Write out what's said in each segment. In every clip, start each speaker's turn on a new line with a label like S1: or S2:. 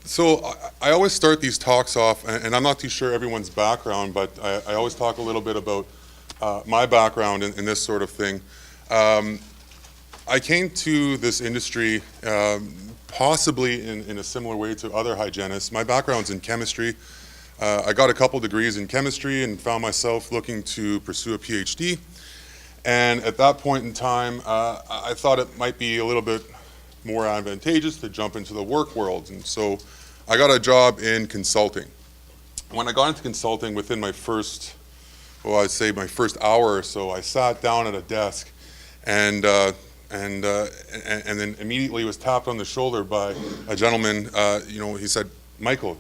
S1: So I always start these talks off, and I'm not too sure everyone's background, but I always talk a little bit about my background in this sort of thing. I came to this industry possibly in a similar way to other hygienists. My background's in chemistry. I got a couple degrees in chemistry and found myself looking to pursue a PhD. And at that point in time, I thought it might be a little bit more advantageous to jump into the work world. And so I got a job in consulting. When I got into consulting, within my first, well, I'd say my first hour or so, I sat down at a desk and then immediately was tapped on the shoulder by a gentleman. He said, "Michael,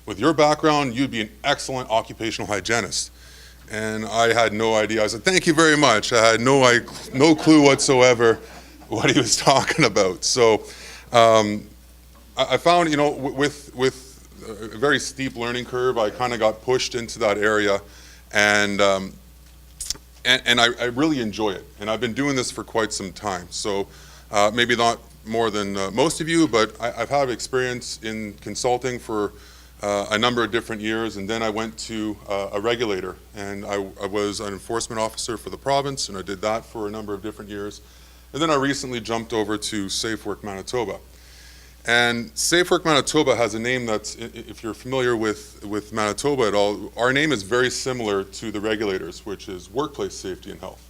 S1: with your background, you'd be an excellent occupational hygienist." And I had no idea. I said, "Thank you very much." I had no clue whatsoever what he was talking about. So I found, with a very steep learning curve, I kind of got pushed into that area, and I really enjoy it. And I've been doing this for quite some time. So maybe not more than most of you, but I've had experience in consulting for a number of different years, and then I went to a regulator, and I was an enforcement officer for the province, and I did that for a number of different years. And then I recently jumped over to SafeWork Manitoba. And SafeWork Manitoba has a name that's, if you're familiar with Manitoba at all, our name is very similar to the regulators, which is workplace safety and health.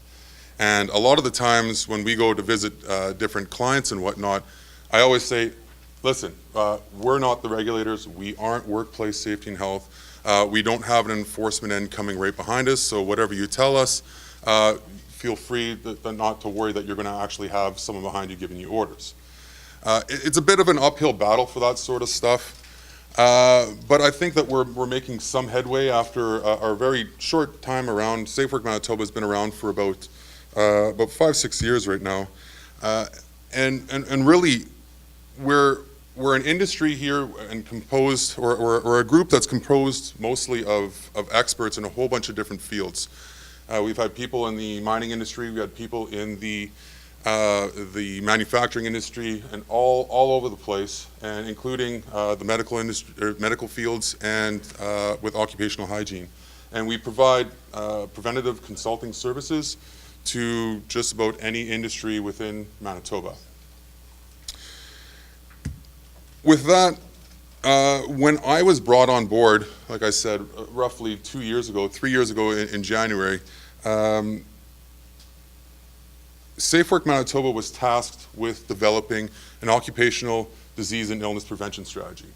S1: And a lot of the times when we go to visit different clients and whatnot, I always say, listen, we're not the regulators, we aren't workplace safety and health, we don't have an enforcement end coming right behind us, so whatever you tell us, feel free not to worry that you're going to actually have someone behind you giving you orders. It's a bit of an uphill battle for that sort of stuff, but I think that we're making some headway after our very short time around. SafeWork Manitoba has been around for about 5-6 years right now, and really we're an industry here and composed, or a group that's composed mostly of experts in a whole bunch of different fields. We've had people in the mining industry, we had people in the manufacturing industry, and all over the place, and including the medical industry, or medical fields, and with occupational hygiene. And we provide preventative consulting services to just about any industry within Manitoba. With that, when I was brought on board, like I said, roughly 3 years ago in January, SafeWork Manitoba was tasked with developing an occupational disease and illness prevention strategy.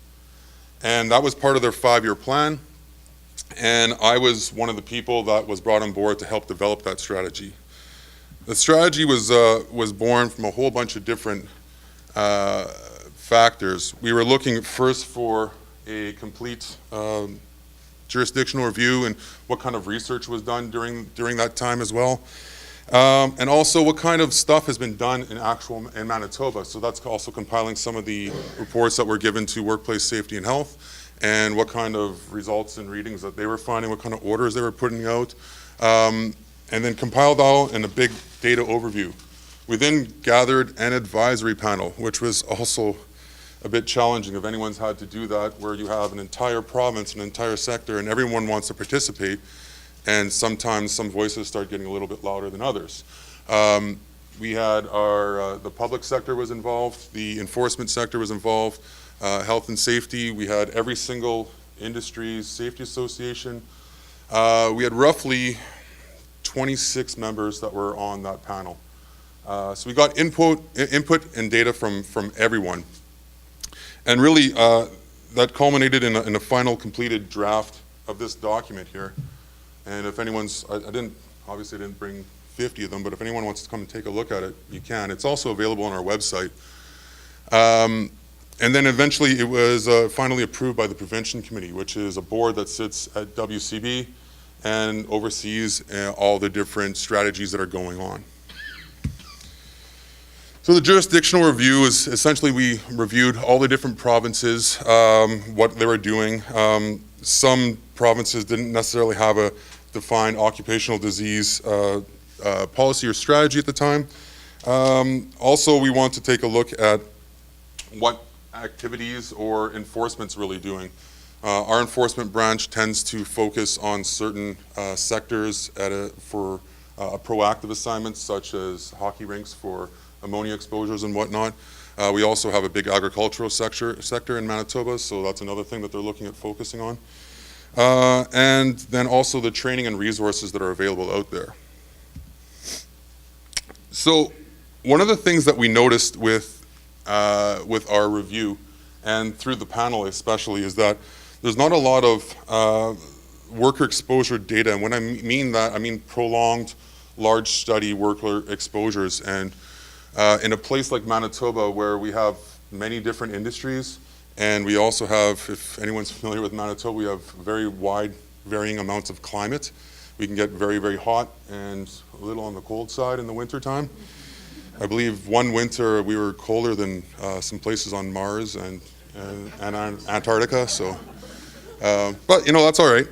S1: And that was part of their 5-year plan, and I was one of the people that was brought on board to help develop that strategy. The strategy was born from a whole bunch of different factors. We were looking first for a complete jurisdictional review and what kind of research was done during that time as well. And also what kind of stuff has been done in Manitoba. So that's also compiling some of the reports that were given to workplace safety and health, and what kind of results and readings that they were finding, what kind of orders they were putting out, and then compiled all in a big data overview. We then gathered an advisory panel, which was also a bit challenging if anyone's had to do that, where you have an entire province, an entire sector, and everyone wants to participate, and sometimes some voices start getting a little bit louder than others. We had the public sector was involved, the enforcement sector was involved, health and safety. We had every single industry's safety association. We had roughly 26 members that were on that panel. So we got input and data from everyone. And really, that culminated in a final completed draft of this document here. And if anyone's, obviously I didn't bring 50 of them, but if anyone wants to come and take a look at it, you can. It's also available on our website. And then eventually it was finally approved by the Prevention Committee, which is a board that sits at WCB and oversees all the different strategies that are going on. So the jurisdictional review is essentially, we reviewed all the different provinces, what they were doing. Some provinces didn't necessarily have a defined occupational disease policy or strategy at the time. Also, we want to take a look at what activities or enforcement's really doing. Our enforcement branch tends to focus on certain sectors for proactive assignments, such as hockey rinks for ammonia exposures and whatnot. We also have a big agricultural sector in Manitoba, so that's another thing that they're looking at focusing on. And then also the training and resources that are available out there. So one of the things that we noticed with our review, and through the panel especially, is that there's not a lot of worker exposure data. And when I mean that, I mean prolonged, large study worker exposures. And in a place like Manitoba, where we have many different industries, and we also have, if anyone's familiar with Manitoba, we have very wide varying amounts of climate. We can get very, very hot and a little on the cold side in the wintertime. I believe one winter we were colder than some places on Mars and Antarctica, so, but you know, that's all right.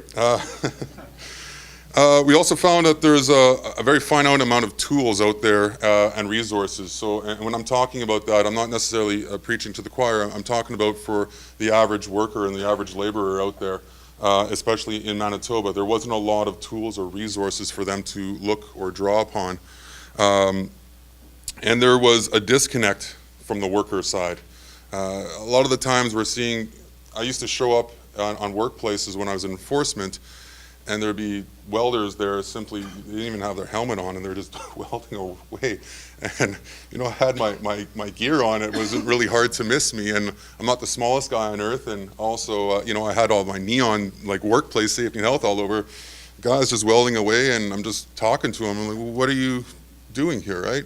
S1: We also found that there's a very finite amount of tools out there and resources. So, and when I'm talking about that, I'm not necessarily preaching to the choir. I'm talking about for the average worker and the average laborer out there, especially in Manitoba. There wasn't a lot of tools or resources for them to look or draw upon. And there was a disconnect from the worker side. A lot of the times we're seeing, I used to show up on workplaces when I was in enforcement, and there'd be welders there simply, they didn't even have their helmet on, and they're just welding away. And, you know, I had my gear on. It wasn't really hard to miss me, and I'm not the smallest guy on earth, and also, you know, I had all my neon, like, workplace safety and health all over. Guys just welding away, and I'm just talking to them. I'm like, well, what are you doing here, right?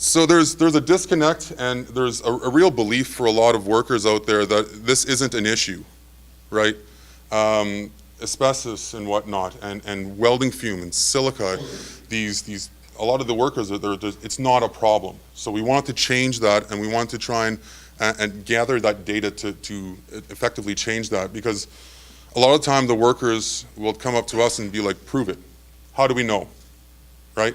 S1: So there's a disconnect, and there's a real belief for a lot of workers out there that this isn't an issue, right? Asbestos and whatnot, and welding fume and silica, a lot of the workers, it's not a problem. So we want to change that, and we want to try and gather that data to effectively change that, because a lot of time the workers will come up to us and be like, prove it. How do we know, right?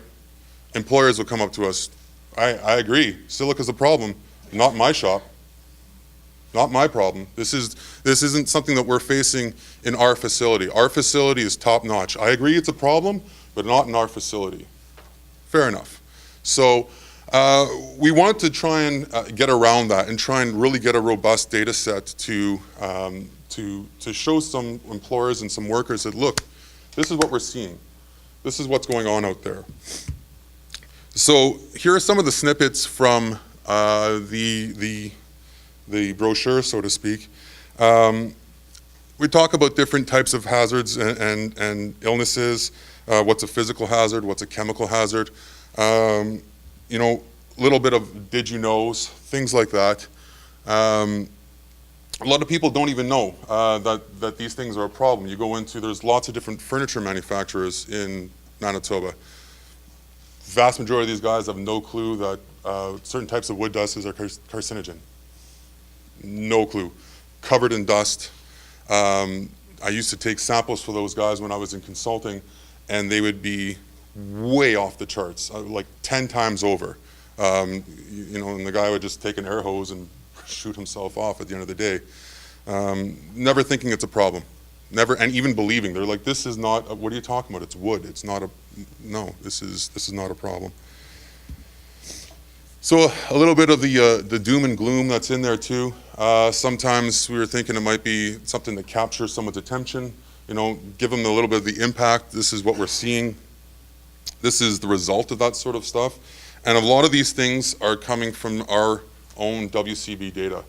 S1: Employers will come up to us, I agree, silica's a problem, not in my shop. Not my problem. This isn't something that we're facing in our facility. Our facility is top notch. I agree it's a problem, but not in our facility. Fair enough. So we wanted to try and get around that and try and really get a robust data set to show some employers and some workers that, look, this is what we're seeing. This is what's going on out there. So here are some of the snippets from the brochure, so to speak. We talk about different types of hazards and illnesses, what's a physical hazard, what's a chemical hazard, you know, a little bit of did you knows, things like that. A lot of people don't even know that these things are a problem. You go into, there's lots of different furniture manufacturers in Manitoba. Vast majority of these guys have no clue that certain types of wood dust are carcinogen. No clue. Covered in dust. I used to take samples for those guys when I was in consulting, and they would be way off the charts, like 10 times over. You know, and the guy would just take an air hose and shoot himself off at the end of the day. Never thinking it's a problem. Never, and even believing. They're like, this is not, what are you talking about? It's wood. It's not no, this is not a problem. So a little bit of the doom and gloom that's in there too. Sometimes we were thinking it might be something to capture someone's attention, you know, give them a little bit of the impact. This is what we're seeing. This is the result of that sort of stuff. And a lot of these things are coming from our own WCB data.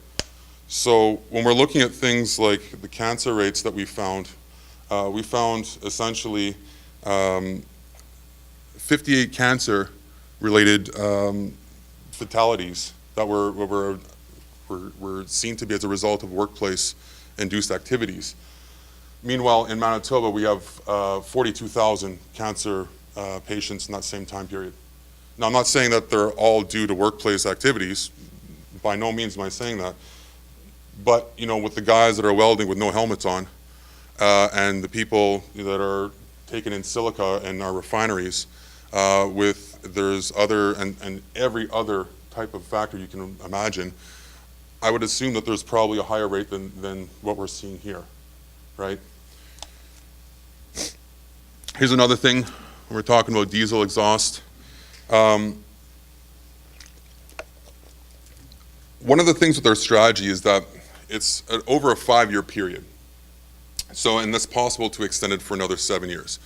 S1: So when we're looking at things like the cancer rates that we found essentially 58 cancer-related fatalities that were seen to be as a result of workplace-induced activities. Meanwhile, in Manitoba, we have 42,000 cancer patients in that same time period. Now, I'm not saying that they're all due to workplace activities. By no means am I saying that. But, you know, with the guys that are welding with no helmets on, and the people that are taking in silica in our refineries, there's other, and every other type of factor you can imagine, I would assume that there's probably a higher rate than what we're seeing here, right? Here's another thing. We're talking about diesel exhaust. One of the things with our strategy is that it's over a 5-year period. So, and that's possible to extend it for another 7 years.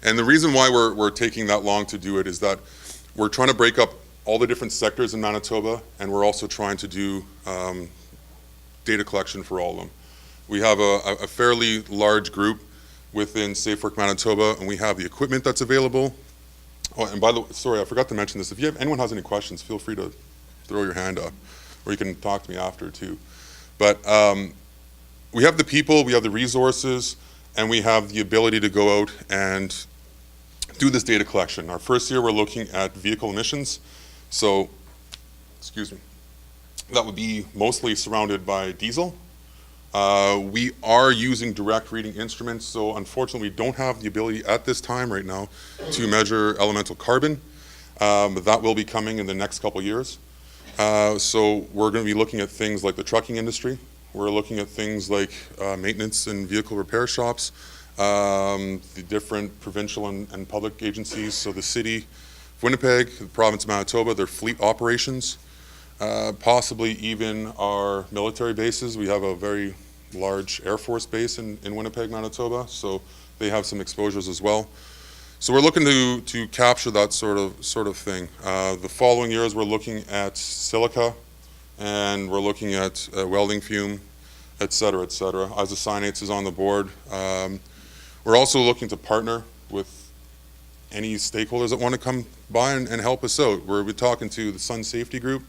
S1: And the reason why we're taking that long to do it is that we're trying to break up all the different sectors in Manitoba, and we're also trying to do data collection for all of them. We have a fairly large group within SafeWork Manitoba, and we have the equipment that's available. Oh, and by the way, sorry, I forgot to mention this. If anyone has any questions, feel free to throw your hand up, or you can talk to me after too. But we have the people, we have the resources, and we have the ability to go out and do this data collection. Our first year, we're looking at vehicle emissions. So, excuse me, that would be mostly surrounded by diesel. We are using direct reading instruments, so unfortunately we don't have the ability at this time right now to measure elemental carbon, but that will be coming in the next couple years. So we're going to be looking at things like the trucking industry. We're looking at things like maintenance and vehicle repair shops, the different provincial and public agencies, so the city of Winnipeg, the province of Manitoba, their fleet operations. Possibly even our military bases. We have a very large Air Force base in Winnipeg, Manitoba, so they have some exposures as well. So we're looking to capture that sort of thing. The following years, we're looking at silica, and we're looking at welding fume, et cetera, et cetera. Isocyanates is on the board. We're also looking to partner with any stakeholders that want to come by and help us out. We're talking to the Sun Safety Group.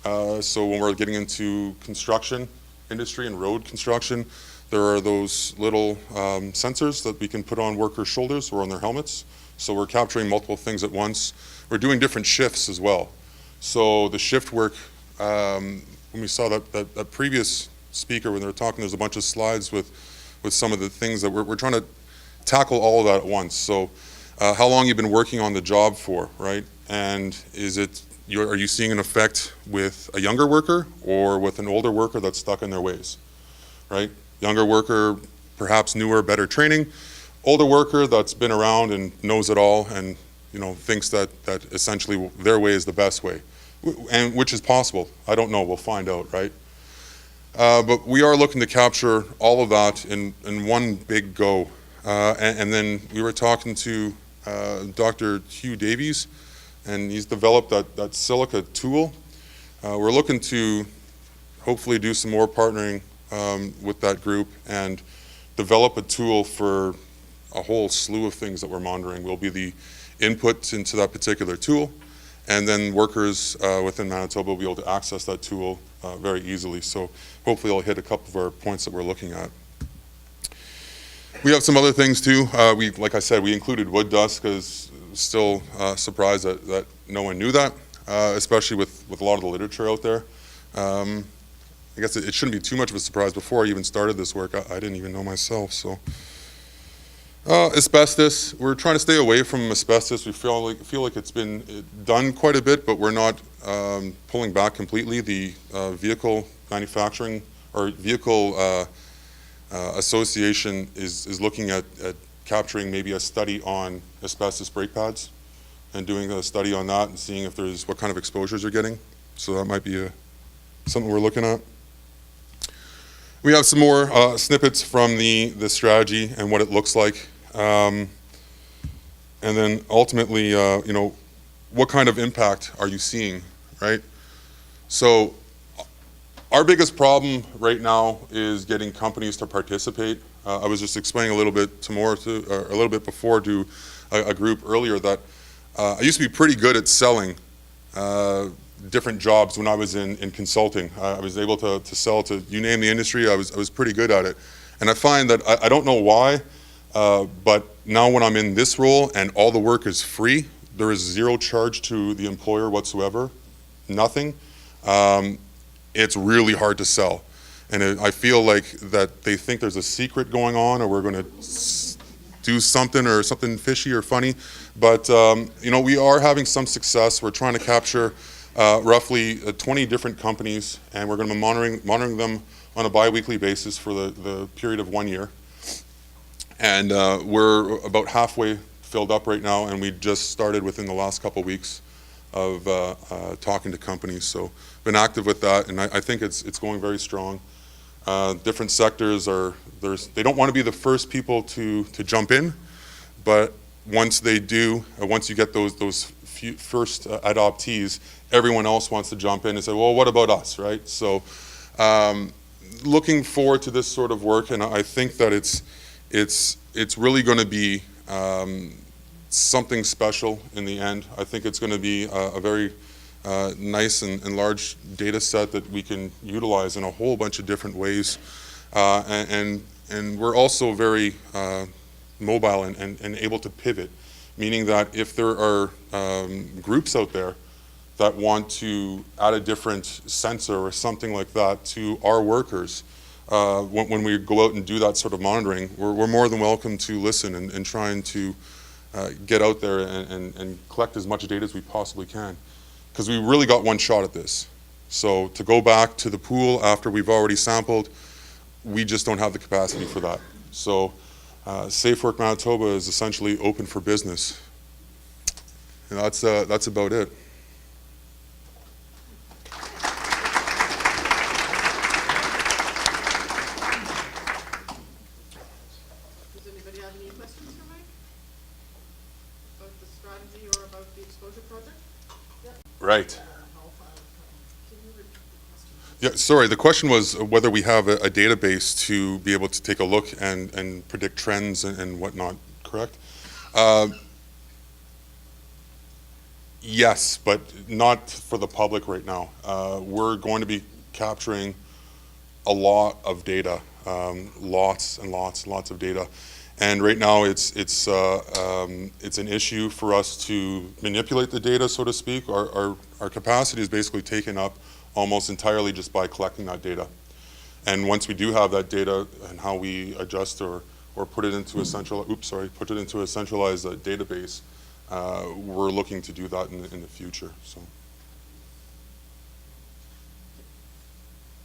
S1: So when we're getting into construction industry and road construction, there are those little sensors that we can put on workers' shoulders or on their helmets. So we're capturing multiple things at once. We're doing different shifts as well. So the shift work, when we saw that previous speaker, when they were talking, there's a bunch of slides with some of the things that we're trying to tackle all of that at once. So how long you've been working on the job for, right? And are you seeing an effect with a younger worker or with an older worker that's stuck in their ways, right? Younger worker, perhaps newer, better training. Older worker that's been around and knows it all and thinks that essentially their way is the best way, and which is possible. I don't know. We'll find out, right? But we are looking to capture all of that in one big go. And then we were talking to Dr. Hugh Davies, and he's developed that silica tool. We're looking to hopefully do some more partnering with that group and develop a tool for a whole slew of things that we're monitoring. Will be the input into that particular tool, and then workers within Manitoba will be able to access that tool very easily. So hopefully I'll hit a couple of our points that we're looking at. We have some other things too. Like I said, we included wood dust because still surprised that no one knew that, especially with a lot of the literature out there. I guess it shouldn't be too much of a surprise. Before I even started this work, I didn't even know myself. So asbestos, we're trying to stay away from asbestos. We feel like it's been done quite a bit, but we're not pulling back completely. The vehicle manufacturing or vehicle association is looking at capturing maybe a study on asbestos brake pads and doing a study on that and seeing if there's what kind of exposures you're getting. So that might be something we're looking at. We have some more snippets from the strategy and what it looks like. And then ultimately, what kind of impact are you seeing, right? So our biggest problem right now is getting companies to participate. I was just explaining a little bit before to a group earlier that I used to be pretty good at selling different jobs when I was in consulting. I was able to sell to, you name the industry, I was pretty good at it. And I find that I don't know why, but now when I'm in this role and all the work is free, there is zero charge to the employer whatsoever, nothing. It's really hard to sell. And I feel like that they think there's a secret going on, or we're going to do something or something fishy or funny. But we are having some success. We're trying to capture roughly 20 different companies, and we're going to be monitoring them on a bi-weekly basis for the period of 1 year. And we're about halfway filled up right now, and we just started within the last couple weeks of talking to companies. So been active with that, and I think it's going very strong. Different sectors they don't want to be the first people to jump in, but once they do, once you get those few first adoptees, everyone else wants to jump in and say, well, what about us, right? So looking forward to this sort of work, and I think that it's really going to be something special in the end. I think it's going to be a very nice and large data set that we can utilize in a whole bunch of different ways. And we're also very mobile and able to pivot, meaning that if there are groups out there that want to add a different sensor or something like that to our workers, when we go out and do that sort of monitoring, we're more than welcome to listen and trying to get out there and collect as much data as we possibly can. Because we really got one shot at this. So to go back to the pool after we've already sampled, we just don't have the capacity for that. So SafeWork Manitoba is essentially open for business. And that's about it.
S2: Does anybody have any questions for Mike? About the strategy or about the exposure project? Yep.
S1: Right.
S2: Can you repeat the question?
S1: Yeah, sorry, the question was whether we have a database to be able to take a look and predict trends and whatnot, correct? Yes, but not for the public right now. We're going to be capturing a lot of data, lots and lots of data. And right now it's an issue for us to manipulate the data, so to speak. Our capacity is basically taken up almost entirely just by collecting that data. And once we do have that data and how we adjust or put it into a centralized database, we're looking to do that in the future. So.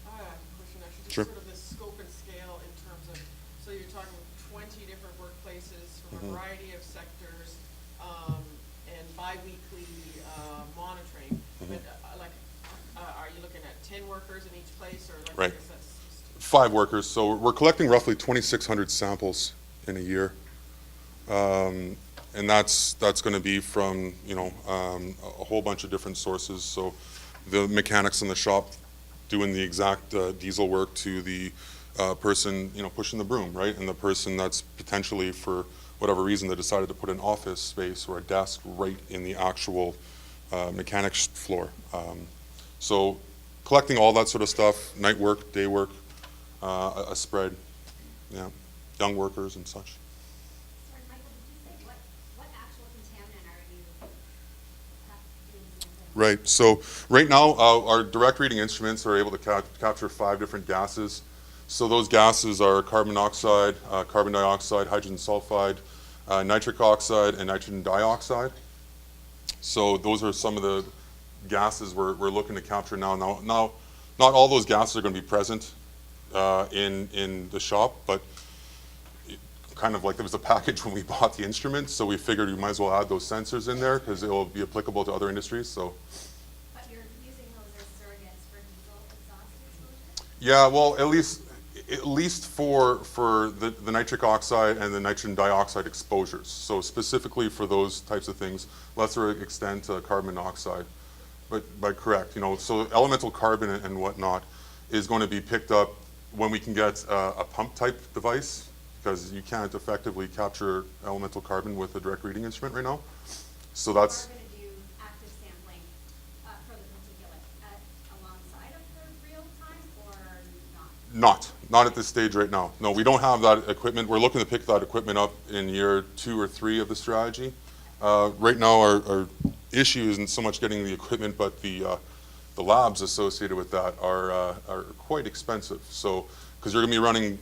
S2: I have a question actually, just
S1: Sure.
S2: sort of the scope and scale in terms of, so you're talking 20 different workplaces from a variety of sectors, and bi-weekly monitoring. But are you looking at 10 workers in each place, or like?
S1: Right.
S2: I guess that's just
S1: 5 workers, so we're collecting roughly 2,600 samples in a year. And that's going to be from, a whole bunch of different sources. So the mechanics in the shop doing the exact diesel work to the person, pushing the broom, right? And the person that's potentially, for whatever reason, they decided to put an office space or a desk right in the actual mechanics floor. So collecting all that sort of stuff, night work, day work, a spread, yeah, young workers and such.
S3: Sorry, Michael, did you say what actual contaminant are you doing sampling?
S1: Right, so right now our direct reading instruments are able to capture 5 different gases. So those gases are carbon monoxide, carbon dioxide, hydrogen sulfide, nitric oxide, and nitrogen dioxide. So those are some of the gases we're looking to capture now. Now, not all those gases are going to be present in the shop, but kind of like there was a package when we bought the instruments, so we figured we might as well add those sensors in there because it will be applicable to other industries. So.
S3: But you're using those as surrogates for diesel exhaust exposure?
S1: Yeah, well, at least for the nitric oxide and the nitrogen dioxide exposures. So specifically for those types of things, lesser extent carbon monoxide. But correct, so elemental carbon and whatnot is going to be picked up when we can get a pump type device, because you can't effectively capture elemental carbon with a direct reading instrument right now. So that's.
S3: Are going to do active sampling for the particulate alongside of the real time, or not?
S1: Not at this stage right now. No, we don't have that equipment. We're looking to pick that equipment up in year 2 or 3 of the strategy. Right now our issue isn't so much getting the equipment, but the labs associated with that are quite expensive. So, because you're going to be running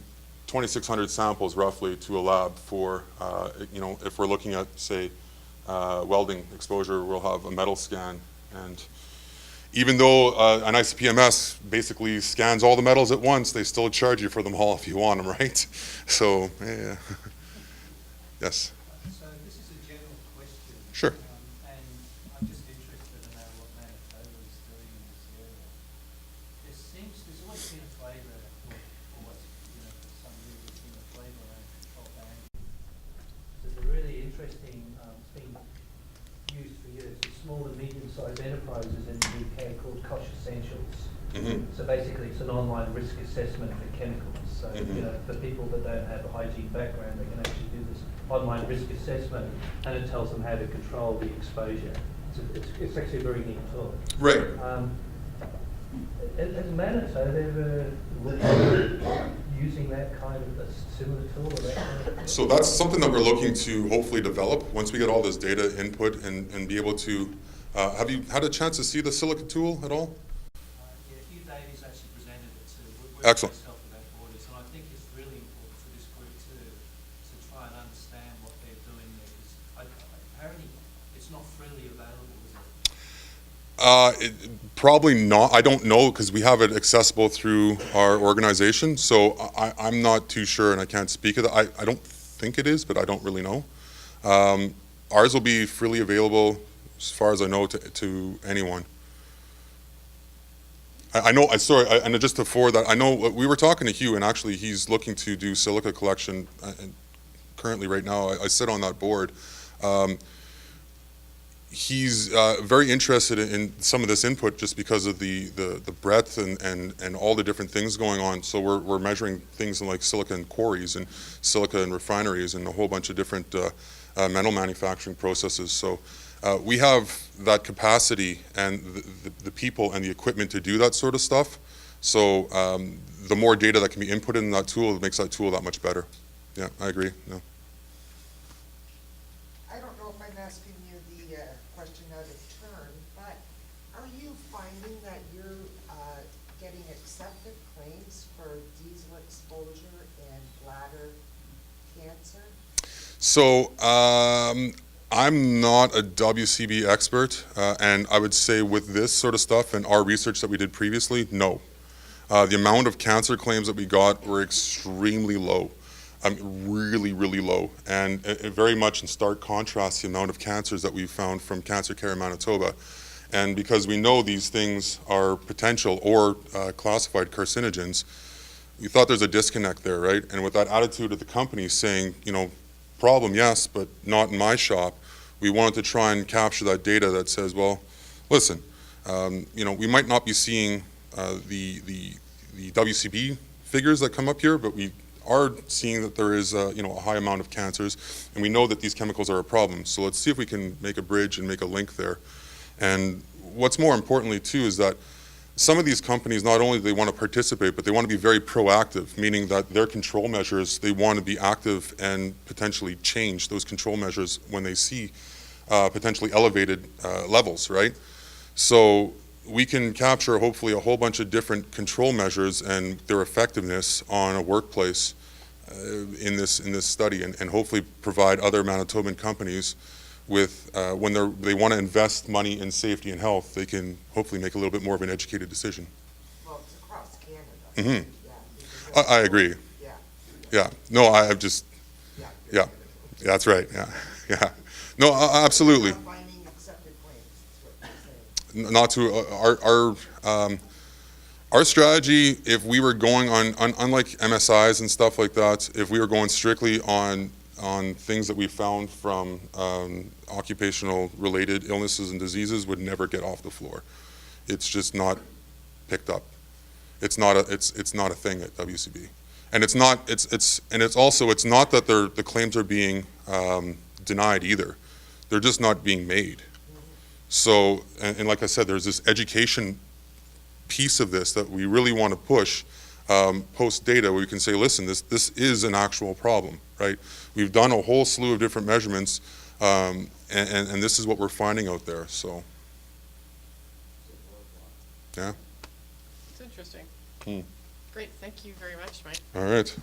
S1: 2,600 samples roughly to a lab for, if we're looking at, say, welding exposure, we'll have a metal scan, and even though an ICP-MS basically scans all the metals at once, they still charge you for them all if you want them, right? So, yeah. Yes.
S4: So this is a general question.
S1: Sure.
S4: And I'm just interested to know what Manitoba is doing in this area. There's always been a flavour, or what's, for some years there's been a flavour around control banking. There's a really interesting, it's been used for years, it's small and medium-sized enterprises in the UK called Koch Essentials.
S1: Mm-hmm.
S4: So basically, it's an online risk assessment for chemicals. So, for people that don't have a hygiene background, they can actually do this online risk assessment, and it tells them how to control the exposure. It's actually a very neat tool.
S1: Right.
S4: Has Manitoba ever looked at using that kind of a similar tool or that kind of tool?
S1: So that's something that we're looking to hopefully develop once we get all this data input and be able to, have you had a chance to see the silica tool at all?
S4: Yeah, Hugh Davies actually presented it to
S1: Excellent.
S4: myself with that borders, and I think it's really important for this group to try and understand what they're doing there, because apparently it's not freely available, is it?
S1: Probably not. I don't know because we have it accessible through our organization. So I'm not too sure and I can't speak of that. I don't think it is, but I don't really know. Ours will be freely available, as far as I know, to anyone. I know, and just to forward that, I know we were talking to Hugh, and actually he's looking to do silica collection currently right now. I sit on that board. He's very interested in some of this input just because of the breadth and all the different things going on. So we're measuring things in like silica in quarries and silica in refineries and a whole bunch of different metal manufacturing processes. So we have that capacity and the people and the equipment to do that sort of stuff. So the more data that can be inputted in that tool, it makes that tool that much better. Yeah, I agree. No.
S5: I don't know if I'm asking you the question out of turn, but are you finding that you're getting accepted claims for diesel exposure and bladder cancer?
S1: So I'm not a WCB expert, and I would say with this sort of stuff and our research that we did previously, no. The amount of cancer claims that we got were extremely low. Really, really low, and very much in stark contrast to the amount of cancers that we've found from Cancer Care in Manitoba. And because we know these things are potential or classified carcinogens, we thought there's a disconnect there, right? And with that attitude of the company saying, problem, yes, but not in my shop, we wanted to try and capture that data that says, well, listen, we might not be seeing the WCB figures that come up here, but we are seeing that there is a high amount of cancers, and we know that these chemicals are a problem. So let's see if we can make a bridge and make a link there. And what's more importantly too is that some of these companies, not only do they want to participate, but they want to be very proactive, meaning that their control measures, they want to be active and potentially change those control measures when they see potentially elevated levels, right? So we can capture hopefully a whole bunch of different control measures and their effectiveness on a workplace in this study, and hopefully provide other Manitoban companies with when they want to invest money in safety and health, they can hopefully make a little bit more of an educated decision.
S5: Well, it's across Canada.
S1: Mm-hmm.
S5: Yeah, because
S1: I agree.
S5: Yeah.
S1: Yeah. No, I've just.
S5: Yeah.
S1: Yeah. Yeah, that's right. Yeah. Yeah. No, absolutely.
S5: Not finding accepted claims, is what you're saying.
S1: Not to our strategy, if we were going on unlike MSIs and stuff like that, if we were going strictly on things that we found from occupational related illnesses and diseases, would never get off the floor. It's just not picked up. It's not a thing at WCB, and it's not that the claims are being denied either. They're just not being made. So, and like I said, there's this education piece of this that we really want to push post data, where we can say, listen, this is an actual problem, right? We've done a whole slew of different measurements, and this is what we're finding out there. So, yeah.
S2: It's interesting.
S1: Hmm.
S2: Great, thank you very much, Mike.
S1: All right.